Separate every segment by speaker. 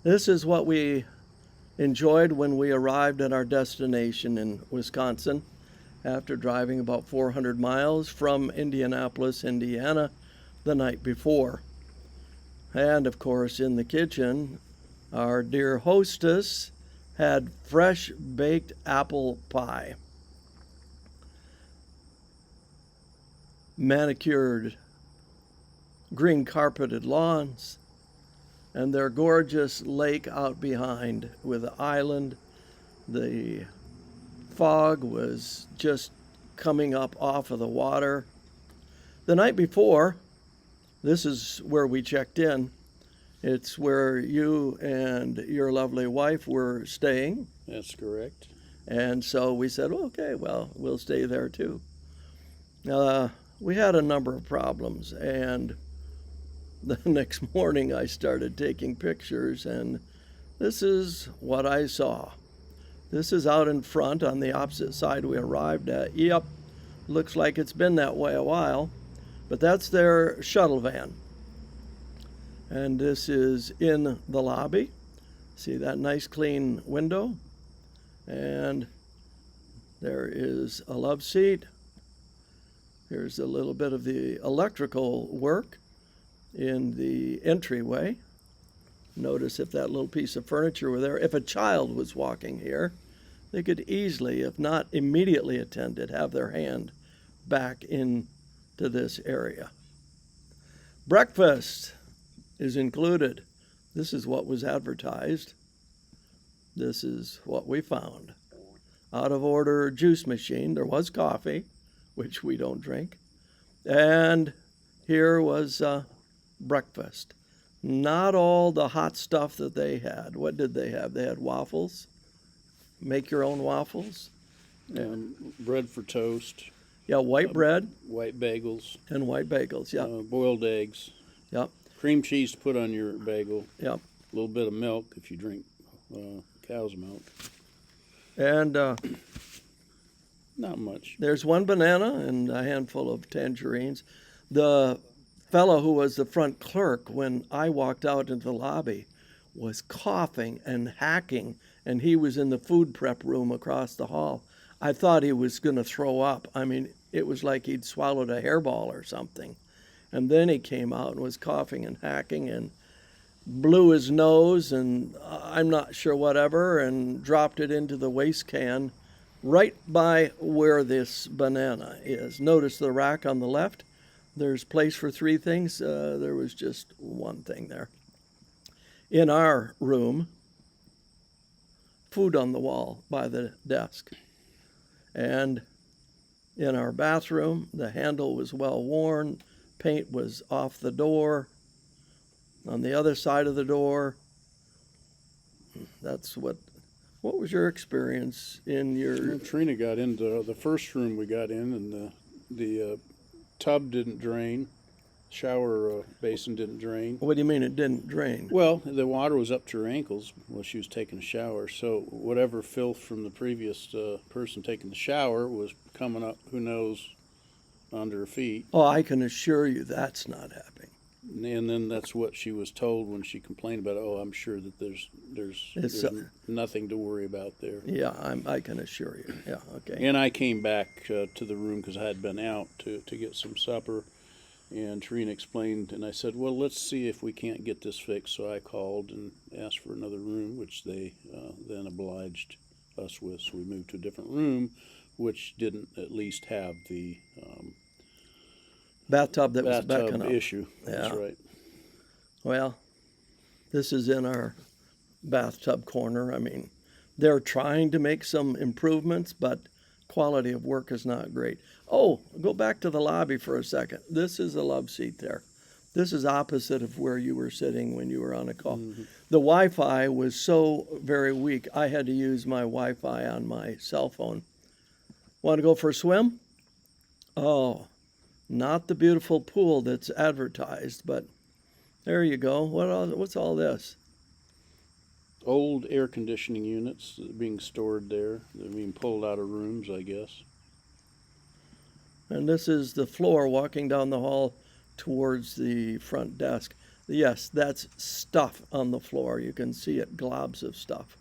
Speaker 1: This is what we enjoyed when we arrived at our destination in Wisconsin after driving about 400 miles from Indianapolis, Indiana, the night before. And of course, in the kitchen, our dear hostess had fresh baked apple pie, manicured green carpeted lawns, and their gorgeous lake out behind with the island. The fog was just coming up off of the water. The night before, this is where we checked in. It's where you and your lovely wife were staying.
Speaker 2: That's correct.
Speaker 1: And so we said, well, okay, well, we'll stay there too. Uh, we had a number of problems, and the next morning I started taking pictures, and this is what I saw. This is out in front on the opposite side we arrived at. Yep, looks like it's been that way a while, but that's their shuttle van. And this is in the lobby. See that nice clean window? And there is a love seat. Here's a little bit of the electrical work in the entryway. Notice if that little piece of furniture were there. If a child was walking here, they could easily, if not immediately attended, have their hand back into this area. Breakfast is included. This is what was advertised. This is what we found. Out of order juice machine. There was coffee, which we don't drink. And here was breakfast. Not all the hot stuff that they had. What did they have? They had waffles. Make your own waffles.
Speaker 2: Bread for toast.
Speaker 1: Yeah, white bread
Speaker 2: White bagels.
Speaker 1: and white bagels. Yeah,
Speaker 2: Boiled eggs.
Speaker 1: Yep.
Speaker 2: Cream cheese to put on your bagel.
Speaker 1: Yep.
Speaker 2: A little bit of milk if you drink cow's milk.
Speaker 1: And
Speaker 2: Not much.
Speaker 1: there's one banana and a handful of tangerines. The fellow who was the front clerk, when I walked out into the lobby, was coughing and hacking, and he was in the food prep room across the hall. I thought he was going to throw up. I mean, it was like he'd swallowed a hairball or something. And then he came out and was coughing and hacking and blew his nose and I'm not sure whatever, and dropped it into the waste can right by where this banana is. Notice the rack on the left. There's place for three things. There was just one thing there. In our room, food on the wall by the desk. And in our bathroom, the handle was well worn. Paint was off the door. On the other side of the door, that's what was your experience in your...
Speaker 2: Trina got into the first room we got in, and the tub didn't drain. Shower basin didn't drain.
Speaker 1: What do you mean it didn't drain?
Speaker 2: Well, the water was up to her ankles while she was taking a shower, so whatever filth from the previous person taking the shower was coming up, who knows, under her feet.
Speaker 1: Oh, I can assure you that's not happening.
Speaker 2: And then that's what she was told when she complained about it. Oh, I'm sure that there's nothing to worry about there.
Speaker 1: Yeah, I can assure you. Yeah, okay.
Speaker 2: And I came back to the room because I had been out to get some supper. And Trina explained, and I said, well, let's see if we can't get this fixed. So I called and asked for another room, which they then obliged us with. So we moved to a different room, which didn't at least have the
Speaker 1: Bathtub that was backing
Speaker 2: bathtub
Speaker 1: up.
Speaker 2: issue.
Speaker 1: Yeah.
Speaker 2: That's right.
Speaker 1: Well, this is in our bathtub corner. I mean, they're trying to make some improvements, but quality of work is not great. Oh, go back to the lobby for a second. This is a love seat there. This is opposite of where you were sitting when you were on a call.
Speaker 2: Mm-hmm.
Speaker 1: The Wi-Fi was so very weak, I had to use my Wi-Fi on my cell phone. Want to go for a swim? Oh, not the beautiful pool that's advertised, but there you go. What's all this?
Speaker 2: Old air conditioning units being stored there. They're being pulled out of rooms, I guess.
Speaker 1: And this is the floor walking down the hall towards the front desk. Yes, that's stuff on the floor. You can see it, globs of stuff.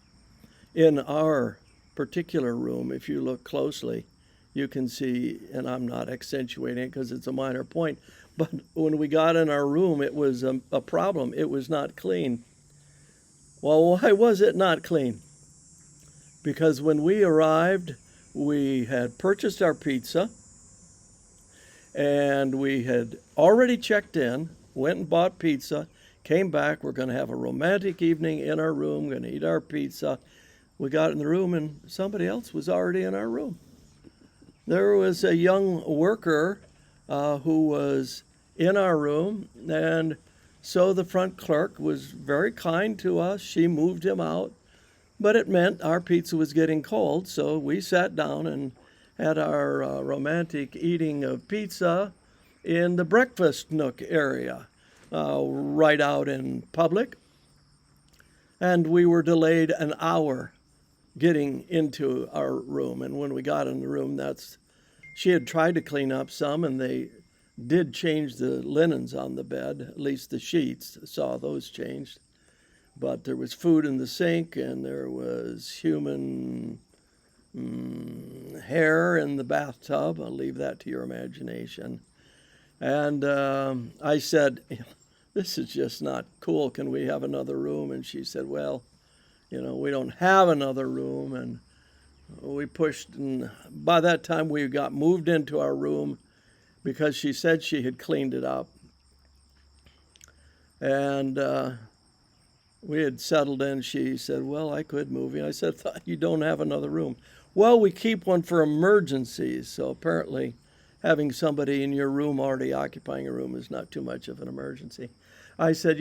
Speaker 1: In our particular room, if you look closely, you can see, and I'm not accentuating it because it's a minor point, but when we got in our room, it was a problem. It was not clean. Well, why was it not clean? Because when we arrived, we had purchased our pizza and we had already checked in, went and bought pizza, came back. We're going to have a romantic evening in our room, going to eat our pizza. We got in the room and somebody else was already in our room. There was a young worker who was in our room, and so the front clerk was very kind to us. She moved him out, but it meant our pizza was getting cold, so we sat down and had our romantic eating of pizza in the breakfast nook area, right out in public. And we were delayed an hour getting into our room. And when we got in the room, she had tried to clean up some, and they did change the linens on the bed, at least the sheets, saw those changed. But there was food in the sink, and there was human hair in the bathtub. I'll leave that to your imagination. And I said, this is just not cool. Can we have another room? And she said, well, we don't have another room. And we pushed, and by that time we got moved into our room because she said she had cleaned it up. And we had settled in. She said, well, I could move you. I said, you don't have another room. Well, we keep one for emergencies. So apparently having somebody in your room already occupying a room is not too much of an emergency. I said,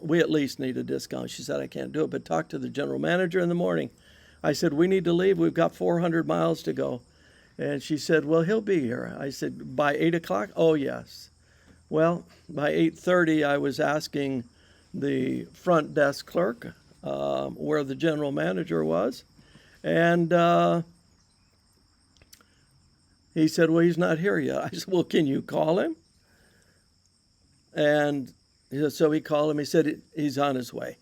Speaker 1: we at least need a discount. She said, I can't do it, but talk to the general manager in the morning. I said, we need to leave. We've got 400 miles to go. And she said, well, he'll be here. I said, by 8 o'clock? Oh, yes. Well, by 8:30, I was asking the front desk clerk where the general manager was. And he said, well, he's not here yet. I said, well, can you call him? And so he called him. He said, he's on his way.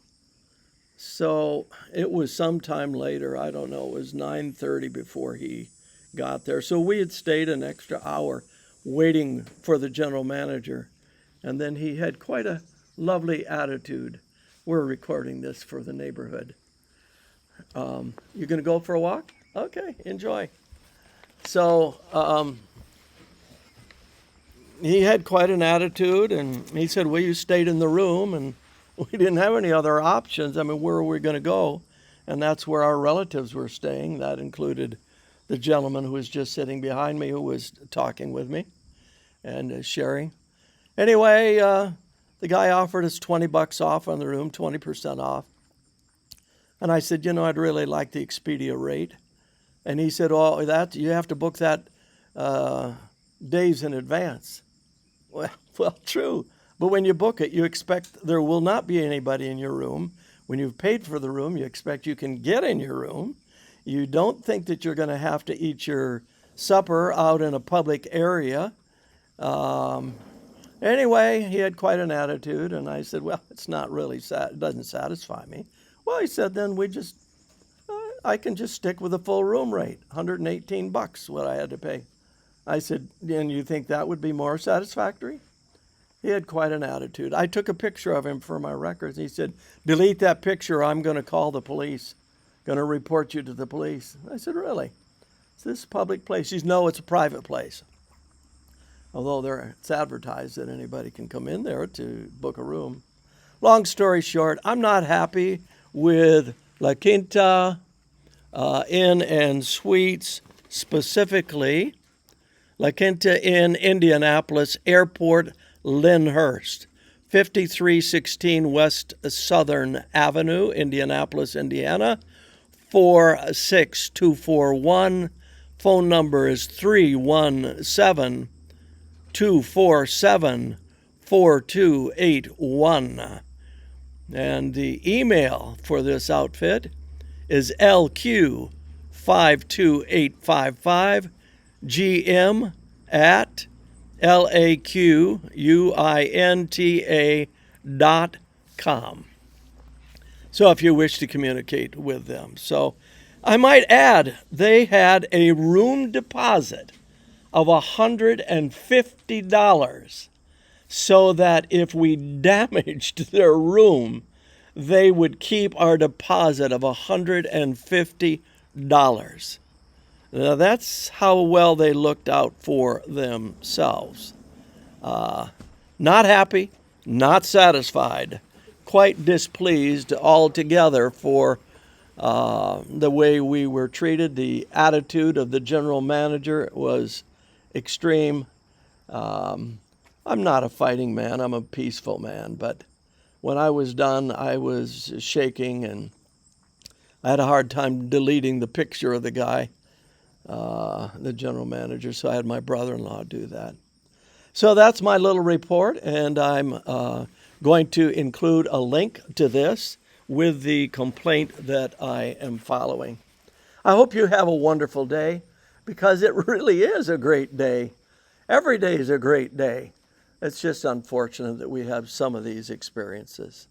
Speaker 1: So it was sometime later, I don't know, it was 9:30 before he got there. So we had stayed an extra hour waiting for the general manager. And then he had quite a lovely attitude. We're recording this for the neighborhood. You going to go for a walk? Okay, enjoy. So he had quite an attitude, and he said, well, you stayed in the room, and we didn't have any other options. I mean, where were we going to go? And that's where our relatives were staying. That included the gentleman who was just sitting behind me, who was talking with me and sharing. Anyway, the guy offered us $20 off on the room, 20% off. And I said, I'd really like the Expedia rate. And he said, oh, you have to book that days in advance. Well, true. But when you book it, you expect there will not be anybody in your room. When you've paid for the room, you expect you can get in your room. You don't think that you're going to have to eat your supper out in a public area. Anyway, he had quite an attitude, and I said, well, it's not really, it doesn't satisfy me. Well, he said, then I can just stick with the full room rate, $118 what I had to pay. I said, and you think that would be more satisfactory? He had quite an attitude. I took a picture of him for my records. He said, delete that picture. I'm going to call the police. Going to report you to the police. I said, really? Is this a public place? He said, no, it's a private place. Although it's advertised that anybody can come in there to book a room. Long story short, I'm not happy with LaQuinta Inn and Suites, specifically LaQuinta Inn, Indianapolis, Airport, Lynhurst, 5316 West Southern Avenue, Indianapolis, Indiana, 46241. Phone number is 317-247-4281. And the email for this outfit is lq52855gm@laquinta So if you wish to communicate with them. So I might add, they had a room deposit of $150 so that if we damaged their room, they would keep our deposit of $150. Now that's how well they looked out for themselves. Not happy, not satisfied, quite displeased altogether for the way we were treated. The attitude of the general manager was extreme. I'm not a fighting man, I'm a peaceful man, but when I was done, I was shaking and I had a hard time deleting the picture of the guy, the general manager, so I had my brother-in-law do that. So that's my little report, and I'm going to include a link to this with the complaint that I am following. I hope you have a wonderful day, because it really is a great day. Every day is a great day. It's just unfortunate that we have some of these experiences.